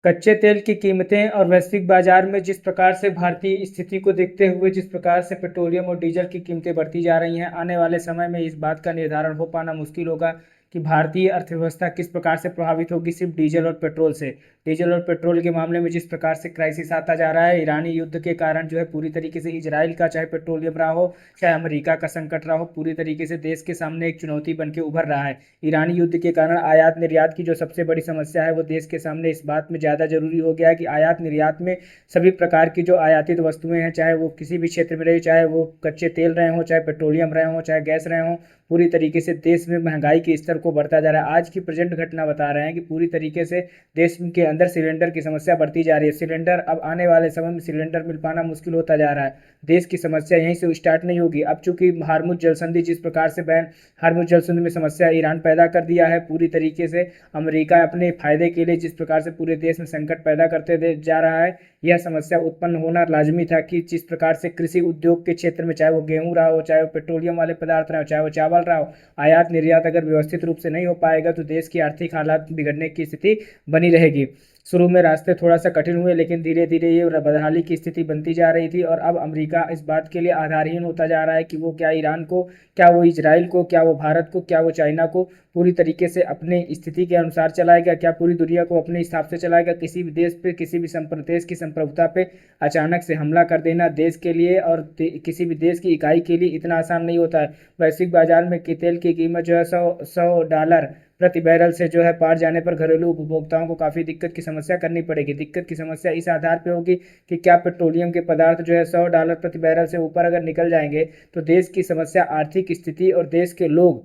कच्चे तेल की कीमतें और वैश्विक बाजार में जिस प्रकार से भारतीय स्थिति को देखते हुए जिस प्रकार से पेट्रोलियम और डीजल की कीमतें बढ़ती जा रही हैं, आने वाले समय में इस बात का निर्धारण हो पाना मुश्किल होगा कि भारतीय अर्थव्यवस्था किस प्रकार से प्रभावित होगी सिर्फ डीजल और पेट्रोल से। डीजल और पेट्रोल के मामले में जिस प्रकार से क्राइसिस आता जा रहा है, ईरानी युद्ध के कारण जो है पूरी तरीके से इजराइल का चाहे पेट्रोलियम रहा हो, चाहे अमेरिका का संकट रहा हो, पूरी तरीके से देश के सामने एक चुनौती बन के उभर रहा है। ईरानी युद्ध के कारण आयात निर्यात की जो सबसे बड़ी समस्या है वो देश के सामने इस बात में ज़्यादा जरूरी हो गया है कि आयात निर्यात में सभी प्रकार की जो आयातित वस्तुएं हैं, चाहे वो किसी भी क्षेत्र में रही, चाहे वो कच्चे तेल रहे हों, चाहे पेट्रोलियम रहे हों, चाहे गैस रहे हों, पूरी तरीके से देश में महंगाई के स्तर को बढ़ता जा रहा है। आज की प्रेजेंट घटना बता रहे हैं कि पूरी तरीके से देश के अंदर सिलेंडर की समस्या बढ़ती जा रही है। सिलेंडर अब आने वाले समय में सिलेंडर मिल पाना मुश्किल होता जा रहा है। देश की समस्या यहीं से स्टार्ट नहीं होगी। अब चूंकि हार्मुज जलसंधि जिस प्रकार से बैन हार्मुज जलसंधि में समस्या ईरान पैदा कर दिया है, पूरी तरीके से अमेरिका अपने फायदे के लिए जिस प्रकार से पूरे देश में संकट पैदा करते जा रहा है, यह समस्या उत्पन्न होना लाजमी था कि जिस प्रकार से कृषि उद्योग के क्षेत्र में, चाहे वो गेहूं रहा हो, चाहे वो पेट्रोलियम वाले पदार्थ रहे हो, चाहे वो चावल रहा हो, आयात निर्यात अगर व्यवस्थित रूप से नहीं हो पाएगा तो देश की आर्थिक हालात बिगड़ने की स्थिति बनी रहेगी। शुरू में रास्ते थोड़ा सा कठिन हुए, लेकिन धीरे धीरे ये बदहाली की स्थिति बनती जा रही थी और अब अमेरिका इस बात के लिए आधारहीन होता जा रहा है कि वो क्या ईरान को, क्या वो इजराइल को, क्या वो भारत को, क्या वो चाइना को पूरी तरीके से अपने स्थिति के अनुसार चलाएगा, क्या पूरी दुनिया को अपने हिसाब से चलाएगा। किसी भी देश पे, किसी भी देश की संप्रभुता पे अचानक से हमला कर देना देश के लिए और किसी भी देश की इकाई के लिए इतना आसान नहीं होता है। वैश्विक बाजार में कि तेल की कीमत जो है $100 प्रति बैरल से जो है पार जाने पर घरेलू उपभोक्ताओं को काफ़ी दिक्कत की समस्या करनी पड़ेगी। दिक्कत की समस्या इस आधार पर होगी कि क्या पेट्रोलियम के पदार्थ जो है $100 प्रति बैरल से ऊपर अगर निकल जाएंगे तो देश की समस्या, आर्थिक स्थिति और देश के लोग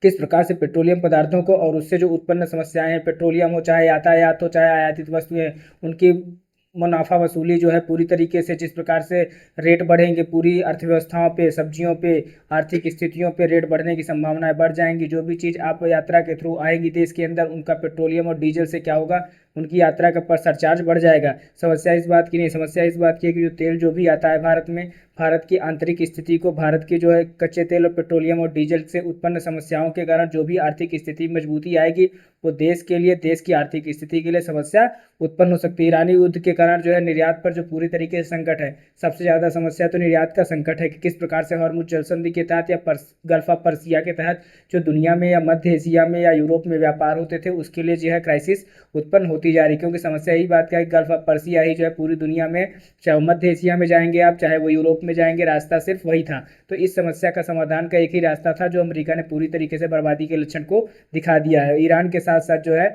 किस प्रकार से पेट्रोलियम पदार्थों को और उससे जो उत्पन्न समस्याएं हैं, पेट्रोलियम हो चाहे यातायात हो चाहे आयातित वस्तुएं, उनकी मुनाफा वसूली जो है पूरी तरीके से जिस प्रकार से रेट बढ़ेंगे, पूरी अर्थव्यवस्थाओं पे, सब्जियों पे, आर्थिक स्थितियों पे रेट बढ़ने की संभावनाएं बढ़ जाएंगी। जो भी चीज़ आप यात्रा के थ्रू आएंगी देश के अंदर, उनका पेट्रोलियम और डीजल से क्या होगा, उनकी यात्रा का पर सरचार्ज बढ़ जाएगा। समस्या इस बात की नहीं, समस्या इस बात की है कि जो तेल जो भी आता है भारत में, भारत की आंतरिक स्थिति को, भारत की जो है कच्चे तेल और पेट्रोलियम और डीजल से उत्पन्न समस्याओं के कारण जो भी आर्थिक स्थिति में मजबूती आएगी वो देश के लिए, देश की आर्थिक स्थिति के लिए समस्या उत्पन्न हो सकती है। ईरानी युद्ध के कारण जो है निर्यात पर जो पूरी तरीके से संकट है, सबसे ज़्यादा समस्या तो निर्यात का संकट है कि किस प्रकार से हॉर्मुज जलसंधि के तहत या गल्फ ऑफ पर्सिया के तहत जो दुनिया में या मध्य एशिया में या यूरोप में व्यापार होते थे, उसके लिए जो है क्राइसिस उत्पन्न होती जा रही। क्योंकि समस्या यही बात का है कि गल्फ ऑफ पर्सिया ही जो है पूरी दुनिया में, चाहे वो मध्य एशिया में जाएंगे आप, चाहे वो यूरोप में जाएंगे, रास्ता सिर्फ वही था। तो इस समस्या का समाधान का एक ही रास्ता था जो अमेरिका ने पूरी तरीके से बर्बादी के लक्षण को दिखा दिया है। ईरान के साथ साथ जो है,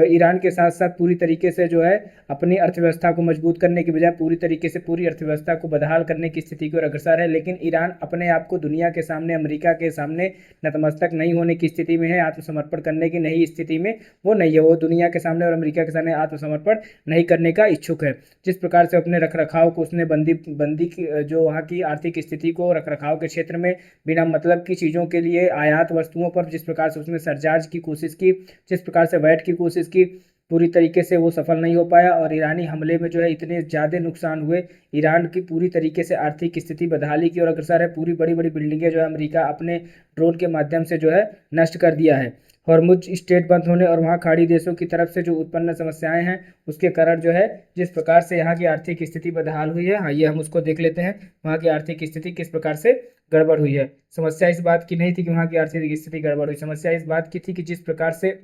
ईरान के साथ साथ पूरी तरीके से जो है अपनी अर्थव्यवस्था को मजबूत करने की बजाय पूरी तरीके से पूरी अर्थव्यवस्था को बदहाल करने की स्थिति की ओर अग्रसर है। लेकिन ईरान अपने आप को दुनिया के सामने, अमेरिका के सामने नतमस्तक नहीं होने की स्थिति में है, आत्मसमर्पण करने की नहीं स्थिति में वो नहीं है। वो दुनिया के सामने और अमेरिका के सामने आत्मसमर्पण नहीं करने का इच्छुक है। जिस प्रकार से अपने रख रखाव को उसने बंदी बंदी जो वहाँ की आर्थिक स्थिति को रख रखाव के क्षेत्र में बिना मतलब की चीज़ों के लिए आयात वस्तुओं पर जिस प्रकार से उसने सरचार्ज की कोशिश की, जिस प्रकार से वैट की कोशिश की, पूरी तरीके से वो सफल नहीं हो पाया और ईरानी हमले में जो है इतने ज़्यादा नुकसान हुए। ईरान की पूरी तरीके से आर्थिक स्थिति बदहाली की ओर अग्रसर है। पूरी बड़ी बड़ी बिल्डिंगें जो है अमेरिका अपने ड्रोन के माध्यम से जो है नष्ट कर दिया है। हॉर्मुज स्ट्रेट बंद होने और वहाँ खाड़ी देशों की तरफ से जो उत्पन्न समस्याएं हैं उसके कारण जो है जिस प्रकार से यहाँ की आर्थिक स्थिति बदहाल हुई है, आइए हम उसको देख लेते हैं। वहाँ की आर्थिक स्थिति किस प्रकार से गड़बड़ हुई है। समस्या इस बात की नहीं थी कि वहाँ की आर्थिक स्थिति गड़बड़ हुई, समस्या इस बात की थी कि जिस प्रकार से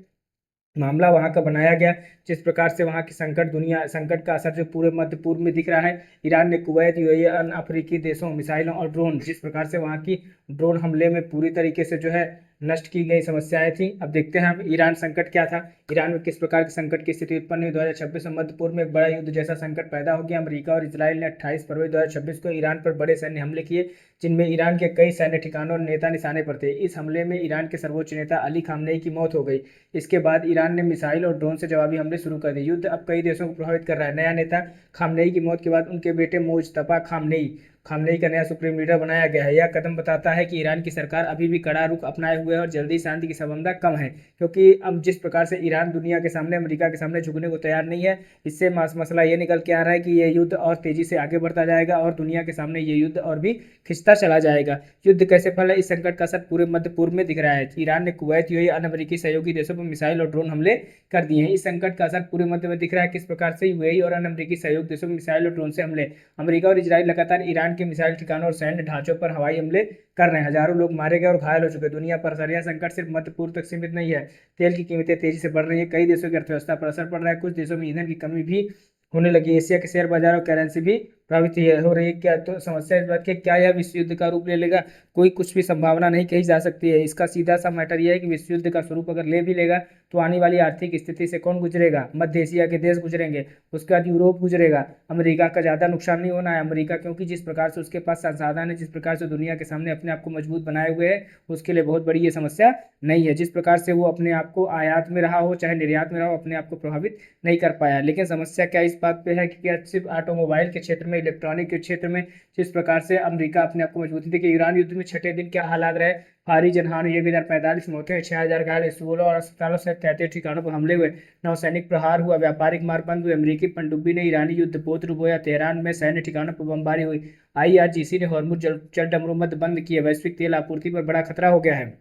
मामला वहाँ का बनाया गया, जिस प्रकार से वहाँ की संकट का असर जो पूरे मध्य पूर्व में दिख रहा है। ईरान ने कुवैत, यूएई, अन्य अफ्रीकी देशों, मिसाइलों और ड्रोन, जिस प्रकार से वहाँ की ड्रोन हमले में पूरी तरीके से जो है नष्ट की गई समस्याएं थी। अब देखते हैं हम ईरान संकट क्या था, ईरान में किस प्रकार की संकट की स्थिति उत्पन्न हुई। 2026 में मध्य पूर्व में एक बड़ा युद्ध जैसा संकट पैदा हो गया। अमेरिका और इजराइल ने 28 फरवरी 2026 को ईरान पर बड़े सैन्य हमले किए, जिनमें ईरान के कई सैन्य ठिकानों और नेता निशाने पर थे। इस हमले में ईरान के सर्वोच्च नेता अली खामनेई की मौत हो गई। इसके बाद ईरान ने मिसाइल और ड्रोन से जवाबी हमले शुरू कर दिए। युद्ध अब कई देशों को प्रभावित कर रहा है। नया नेता खामनेई की मौत के बाद उनके बेटे मोजतबा खामनेई खामनेई का नया सुप्रीम लीडर बनाया गया है। यह कदम बताता है कि ईरान की सरकार अभी भी कड़ा रुख अपनाए हुए है और जल्दी शांति की संभावना कम है, क्योंकि अब जिस प्रकार से ईरान दुनिया के सामने, अमेरिका के सामने झुकने को तैयार नहीं है, इससे मसला ये निकल के आ रहा है कि ये युद्ध और तेजी से आगे बढ़ता जाएगा और दुनिया के सामने ये युद्ध और भी खिंचता चला जाएगा। युद्ध कैसे फल है, इस संकट का असर पूरे मध्य पूर्व में दिख रहा है। ईरान ने कुवैत, यूएई, अन्य अमेरिकी सहयोगी देशों पर मिसाइल और ड्रोन हमले कर दिए हैं। इस संकट का असर पूरे मध्य में दिख रहा है। किस प्रकार से यूएई और अन्य अमेरिकी सहयोगी देशों में मिसाइल और ड्रोन से हमले। अमेरिका और इजराइल लगातार ईरान के मिसाइल ठिकानों और सैन्य ढांचों पर हवाई हमले कर रहे हैं। हजारों लोग मारे गए और घायल हो चुके। दुनिया पर यह संकट सिर्फ मध्य पूर्व तक सीमित नहीं है। तेल की कीमतें तेजी से बढ़ रही है, कई देशों की अर्थव्यवस्था पर असर पड़ रहा है, कुछ देशों में ईंधन की कमी भी होने लगी। एशिया के शेयर बाजार और करेंसी भी प्रभावित हो रही है। क्या तो समस्या इस बात की, क्या यह विश्व युद्ध का रूप ले लेगा? कोई कुछ भी संभावना नहीं कही जा सकती है। इसका सीधा सा मैटर यह है कि विश्व युद्ध का स्वरूप अगर ले भी लेगा तो आने वाली आर्थिक स्थिति से कौन गुजरेगा? मध्य एशिया के देश गुजरेंगे, उसके बाद यूरोप गुजरेगा। अमेरिका का ज़्यादा नुकसान नहीं होना है। अमेरिका क्योंकि जिस प्रकार से उसके पास संसाधन है, जिस प्रकार से दुनिया के सामने अपने आप को मजबूत बनाए हुए है, उसके लिए बहुत बड़ी ये समस्या नहीं है। जिस प्रकार से वो अपने आप को आयात में रहा हो चाहे निर्यात में रहा हो, अपने आप को प्रभावित नहीं कर पाया। लेकिन समस्या क्या इस बात पे है कि क्या सिर्फ ऑटोमोबाइल के क्षेत्र में, इलेक्ट्रॉनिक के क्षेत्र में जिस प्रकार से अमेरिका अपने आप को मजबूती देखिए, ईरान युद्ध में छठे दिन क्या हालात रहे। भारी जनहानि, 1045 मौतें, 6000 घायल, 16 और अस्पतालों से 33 ठिकानों पर हमले हुए, नौसैनिक प्रहार हुआ, व्यापारिक मार्ग बंद हुए, अमेरिकी पनडुब्बी ने ईरानी युद्धपोत डुबोया, तेहरान में सैन्य ठिकानों पर बमबारी हुई, आईआरजीसी ने हॉर्मुज जलडमरूमद बंद किए, वैश्विक तेल आपूर्ति पर बड़ा खतरा हो गया है।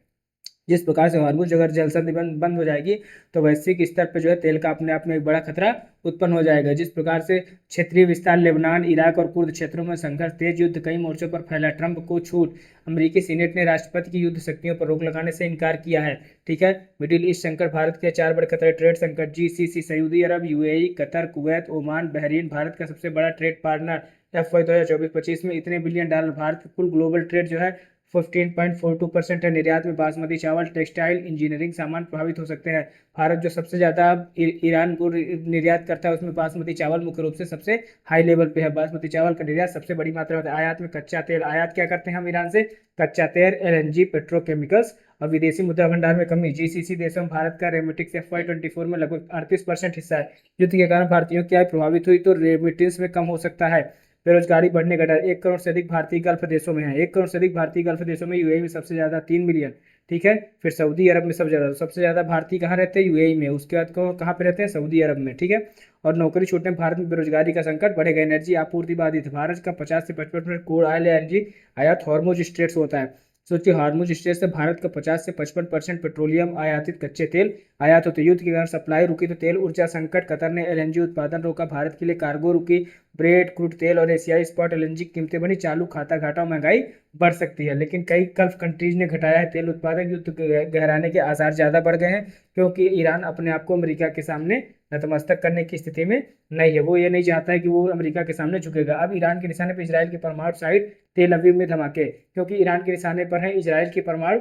जिस प्रकार से हॉर्मुज अगर जलसंधि बंद हो जाएगी तो वैश्विक स्तर पर जो है तेल का अपने आप में एक बड़ा खतरा उत्पन्न हो जाएगा। जिस प्रकार से क्षेत्रीय विस्तार, लेबनान, इराक और कुर्द क्षेत्रों में संघर्ष, तेज युद्ध कई मोर्चों पर फैला, ट्रंप को छूट, अमेरिकी सीनेट ने राष्ट्रपति की युद्ध शक्तियों पर रोक लगाने से इनकार किया है। ठीक है। मिडिल ईस्ट संकट, भारत के 4 बड़े खतरे, ट्रेड संकट, GCC, Saudi Arab, UAE, Qatar, Kuwait, Oman, Bahrain Bharat का सबसे बड़ा ट्रेड पार्टनर। एफवाई 2024-25 में इतने बिलियन डॉलर भारत के कुल ग्लोबल ट्रेड जो है 15.42% है। निर्यात में बासमती चावल, टेक्सटाइल, इंजीनियरिंग सामान प्रभावित हो सकते हैं। भारत जो सबसे ज़्यादा ईरान को निर्यात करता है उसमें बासमती चावल मुख्य रूप से सबसे हाई लेवल पे है। बासमती चावल का निर्यात सबसे बड़ी मात्रा में। आयात में कच्चा तेल, आयात क्या करते हैं हम ईरान से? कच्चा तेल, एलएनजी, पेट्रोकेमिकल्स और विदेशी मुद्रा भंडार में कमी। जीसीसी देशों में भारत का रेमिटेंस FY24 में लगभग 38% हिस्सा है। युद्ध के कारण भारतीयों की आय प्रभावित हुई तो रेमिटेंस में कम हो सकता है। बेरोजगारी बढ़ने का डर, 1 करोड़ से अधिक भारतीय गल्फ देशों में है। 1 करोड़ से अधिक भारतीय गल्फ देशों में, यूएई में सबसे ज्यादा 3 मिलियन। ठीक है। फिर सऊदी अरब में सबसे ज्यादा भारतीय कहाँ रहते हैं? यूएई में। उसके बाद कहाँ पे रहते हैं? सऊदी अरब में। ठीक है। और नौकरी छूटने, भारत में बेरोजगारी का संकट बढ़ेगा। एनर्जी आपूर्ति बाधित, भारत का 50 से 55% क्रूड ऑयल या एनर्जी आयात हॉर्मुज स्ट्रेट से होता है। सोचिए, हार्मुज स्ट्रेट से भारत का 50 से 55% पेट्रोलियम आयातित कच्चे तेल आयात होते। युद्ध के कारण सप्लाई रुकी तो तेल ऊर्जा संकट, कतर ने एलएनजी उत्पादन रोका, भारत के लिए कार्गो रुकी, ब्रेड, क्रूड तेल और एशियाई स्पॉट एलएनजी कीमतें बढ़ी, चालू खाता घाटा और महंगाई बढ़ सकती है। लेकिन कई गल्फ कंट्रीज ने घटाया है तेल उत्पादन। युद्ध गहराने के आसार ज्यादा बढ़ गए हैं क्योंकि ईरान अपने आप को अमेरिका के सामने नतमस्तक करने की स्थिति में नहीं है। वो ये नहीं चाहता है कि वो अमेरिका के सामने झुकेगा। अब ईरान के निशाने पर इजराइल की परमाणु साइट, तेल अवीव में धमाके, क्योंकि ईरान के निशाने पर है इजराइल की परमाणु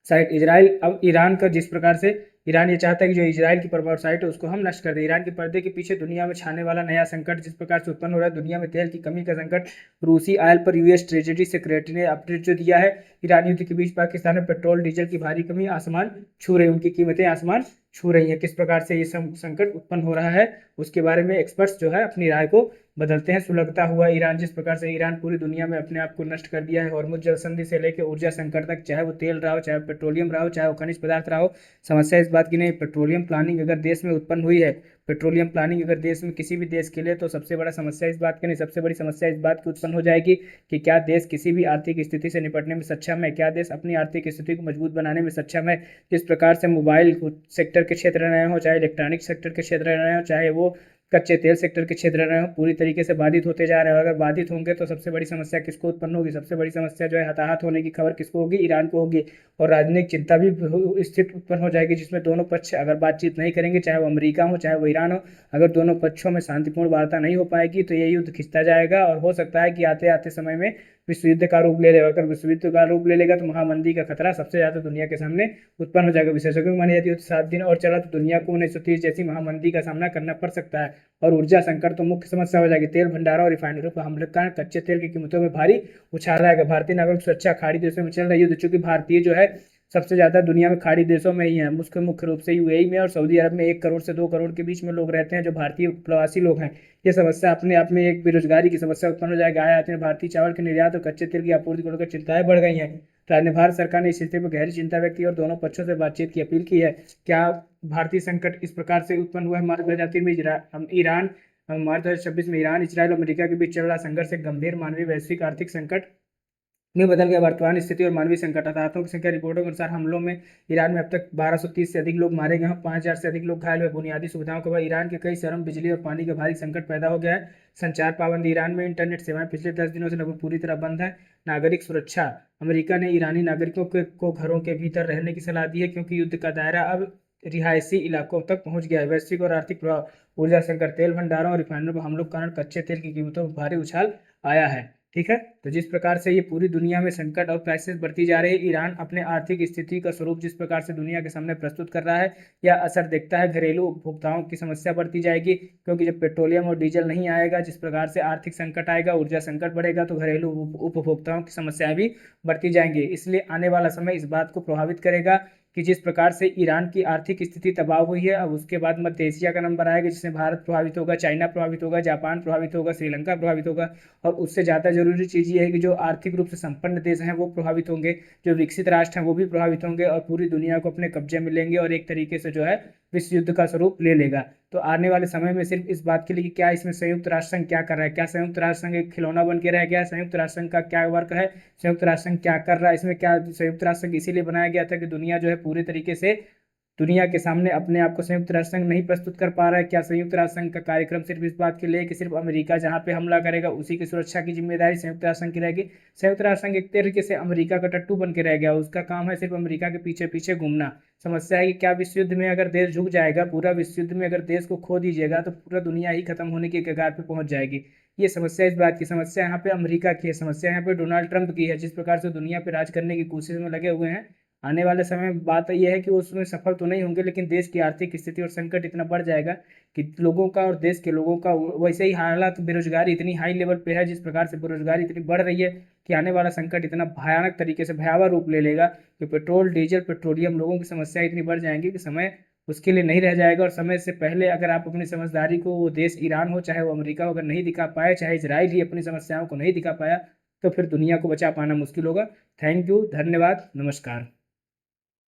साइट। इजराइल, अब ईरान का जिस प्रकार से ईरान ये चाहता है कि जो इजराइल की परमाणु साइट है उसको हम नष्ट कर दें। ईरान के पर्दे के पीछे दुनिया में छाने वाला नया संकट जिस प्रकार से उत्पन्न हो रहा है, दुनिया में तेल की कमी का संकट, रूसी ऑयल पर यूएस ट्रेजरी सेक्रेटरी ने अपडेट जो दिया है। ईरान युद्ध के बीच पाकिस्तान में पेट्रोल डीजल की भारी कमी आसमान छू रही है, उनकी कीमतें आसमान छू रही है। किस प्रकार से ये संकट उत्पन्न हो रहा है उसके बारे में एक्सपर्ट्स जो है अपनी राय को बदलते हैं। सुलगता हुआ ईरान, जिस प्रकार से ईरान पूरी दुनिया में अपने आप को नष्ट कर दिया है, हॉर्मुज जल संधि से लेकर ऊर्जा संकट तक, चाहे वो तेल रहा हो, चाहे पेट्रोलियम रहा हो, चाहे वो खनिज पदार्थ रहा हो, समस्या इस बात की नहीं। पेट्रोलियम प्लानिंग अगर देश में उत्पन्न हुई है, पेट्रोलियम प्लानिंग अगर देश में किसी भी देश के लिए, तो सबसे बड़ा समस्या इस बात की नहीं, सबसे बड़ी समस्या इस बात की उत्पन्न हो जाएगी कि क्या देश किसी भी आर्थिक स्थिति से निपटने में सक्षम है, क्या देश अपनी आर्थिक स्थिति को मजबूत बनाने में सक्षम है। जिस प्रकार से मोबाइल सेक्टर के क्षेत्र रहे हो, चाहे इलेक्ट्रॉनिक सेक्टर के क्षेत्र रहे हो, चाहे वो कच्चे तेल सेक्टर के क्षेत्र रहे हो, पूरी तरीके से बाधित होते जा रहे हो। अगर बाधित होंगे तो सबसे बड़ी समस्या किसको उत्पन्न होगी? सबसे बड़ी समस्या जो है हताहत होने की खबर किसको होगी? ईरान को होगी। और राजनीतिक चिंता भी स्थिति उत्पन्न हो जाएगी जिसमें दोनों पक्ष अगर बातचीत नहीं करेंगे, चाहे वो अमेरिका हो चाहे वो ईरान हो, अगर दोनों पक्षों में शांतिपूर्ण वार्ता नहीं हो पाएगी तो ये युद्ध खिंचता जाएगा और हो सकता है कि आते आते समय में विश्व युद्ध का रूप ले लेगा। अगर विश्व युद्ध का रूप ले लेगा तो महामंदी का खतरा सबसे ज्यादा दुनिया के सामने उत्पन्न हो जाएगा। विशेषज्ञों की मानी जाती है 7 दिन और चला तो दुनिया को 1930 जैसी महामंदी का सामना करना पड़ सकता है। और ऊर्जा संकट तो मुख्य समस्या हो जाएगी। तेल भंडारों और रिफाइनरियों पर हमले का कच्चे तेल की कीमतों में भारी उछाल रहेगा। भारतीय नागरिक सुरक्षा, खाड़ी देशों में चल रही युद्ध, चूंकि भारतीय जो है सबसे ज़्यादा दुनिया में खाड़ी देशों में ही है, मुख्य रूप से यूएई में और सऊदी अरब में 1 करोड़ से 2 करोड़ के बीच में लोग रहते हैं जो भारतीय प्रवासी लोग हैं। ये समस्या अपने आप में एक बेरोजगारी की समस्या उत्पन्न हो जाएगी। आयात में भारतीय चावल के निर्यात और कच्चे तेल की आपूर्ति को लेकर चिंताएं बढ़ गई हैं। भारत सरकार ने इस स्थिति पर गहरी चिंता व्यक्त की और दोनों पक्षों से बातचीत की अपील की है। क्या भारतीय संकट इस प्रकार से उत्पन्न हुआ है? मार्च 2003 में ईरान मार्च 2026 में ईरान, इजरायल और अमेरिका के बीच चल रहा संघर्ष एक गंभीर मानवीय वैश्विक आर्थिक संकट में बदल गया। वर्तमान स्थिति और मानवीय संकट। हताहतों की संख्या रिपोर्टों के अनुसार हमलों में ईरान में अब तक 1230 से अधिक लोग मारे गए हैं, 5000 से अधिक लोग घायल हुए। बुनियादी सुविधाओं के बाद ईरान के कई शहरों में बिजली और पानी का भारी संकट पैदा हो गया है। संचार पाबंदी। ईरान में इंटरनेट सेवाएं पिछले 10 दिनों से लगभग पूरी तरह बंद है। नागरिक सुरक्षा। अमेरिका ने ईरानी नागरिकों को घरों के भीतर रहने की सलाह दी है क्योंकि युद्ध का दायरा अब रिहायशी इलाकों तक पहुंच गया है। वैश्विक और आर्थिक प्रभाव। ऊर्जा संकट। तेल भंडारों और रिफाइनरों पर हमलों के कारण कच्चे तेल की कीमतों में भारी उछाल आया है। ठीक है, तो जिस प्रकार से ये पूरी दुनिया में संकट और क्राइसिस बढ़ती जा रही है, ईरान अपने आर्थिक स्थिति का स्वरूप जिस प्रकार से दुनिया के सामने प्रस्तुत कर रहा है, यह असर देखता है घरेलू उपभोक्ताओं की समस्या बढ़ती जाएगी क्योंकि जब पेट्रोलियम और डीजल नहीं आएगा, जिस प्रकार से आर्थिक संकट आएगा, ऊर्जा संकट बढ़ेगा, तो घरेलू उपभोक्ताओं की समस्याएं भी बढ़ती जाएंगी। इसलिए आने वाला समय इस बात को प्रभावित करेगा कि जिस प्रकार से ईरान की आर्थिक स्थिति तबाह हुई है, अब उसके बाद मध्य एशिया का नंबर आएगा जिसमें भारत प्रभावित होगा, चाइना प्रभावित होगा, जापान प्रभावित होगा, श्रीलंका प्रभावित होगा और उससे ज़्यादा जरूरी चीज़ ये है कि जो आर्थिक रूप से संपन्न देश हैं वो प्रभावित होंगे, जो विकसित राष्ट्र हैं वो भी प्रभावित होंगे और पूरी दुनिया को अपने कब्जे में लेंगे और एक तरीके से जो है विश्व युद्ध का स्वरूप ले लेगा। तो आने वाले समय में सिर्फ इस बात के लिए कि क्या इसमें संयुक्त राष्ट्र संघ क्या कर रहा है, क्या संयुक्त राष्ट्र संघ एक खिलौना बन के रह गया है, संयुक्त राष्ट्र संघ का क्या वर्क है, संयुक्त राष्ट्र संघ क्या कर रहा है, इसमें क्या संयुक्त राष्ट्र संघ इसीलिए बनाया गया था कि दुनिया जो है पूरी तरीके से दुनिया के सामने अपने आप को संयुक्त राष्ट्र संघ नहीं प्रस्तुत कर पा रहा है। क्या संयुक्त राष्ट्र संघ का कार्यक्रम सिर्फ इस बात के लिए कि सिर्फ अमेरिका जहां पे हमला करेगा उसी की सुरक्षा की जिम्मेदारी संयुक्त राष्ट्र संघ की रहेगी? संयुक्त राष्ट्र संघ एक तरीके से अमेरिका का टट्टू बन के रह गया, उसका काम है सिर्फ अमेरिका के पीछे पीछे घूमना। समस्या है कि क्या विश्व युद्ध में अगर देश झुक जाएगा, पूरा विश्व युद्ध में अगर देश को खो दीजिएगा तो पूरा दुनिया ही खत्म होने के कगार पर पहुंच जाएगी। ये समस्या इस बात की, समस्या यहाँ पे अमेरिका की है, समस्या यहाँ पे डोनाल्ड ट्रंप की है, जिस प्रकार से दुनिया पे राज करने की कोशिश में लगे हुए हैं। आने वाले समय में बात यह है कि वो उसमें सफल तो नहीं होंगे, लेकिन देश की आर्थिक स्थिति और संकट इतना बढ़ जाएगा कि लोगों का और देश के लोगों का वैसे ही हालात, बेरोजगारी इतनी हाई लेवल पे है, जिस प्रकार से बेरोजगारी इतनी बढ़ रही है कि आने वाला संकट इतना भयानक तरीके से भयावह रूप ले लेगा कि पेट्रोल, डीजल, पेट्रोलियम, लोगों की समस्या इतनी बढ़ जाएंगी कि समय उसके लिए नहीं रह जाएगा। और समय से पहले अगर आप अपनी समझदारी को, वो देश ईरान हो चाहे वो अमेरिका हो, अगर नहीं दिखा पाए, चाहे इसराइल ही अपनी समस्याओं को नहीं दिखा पाया, तो फिर दुनिया को बचा पाना मुश्किल होगा। थैंक यू, धन्यवाद, नमस्कार।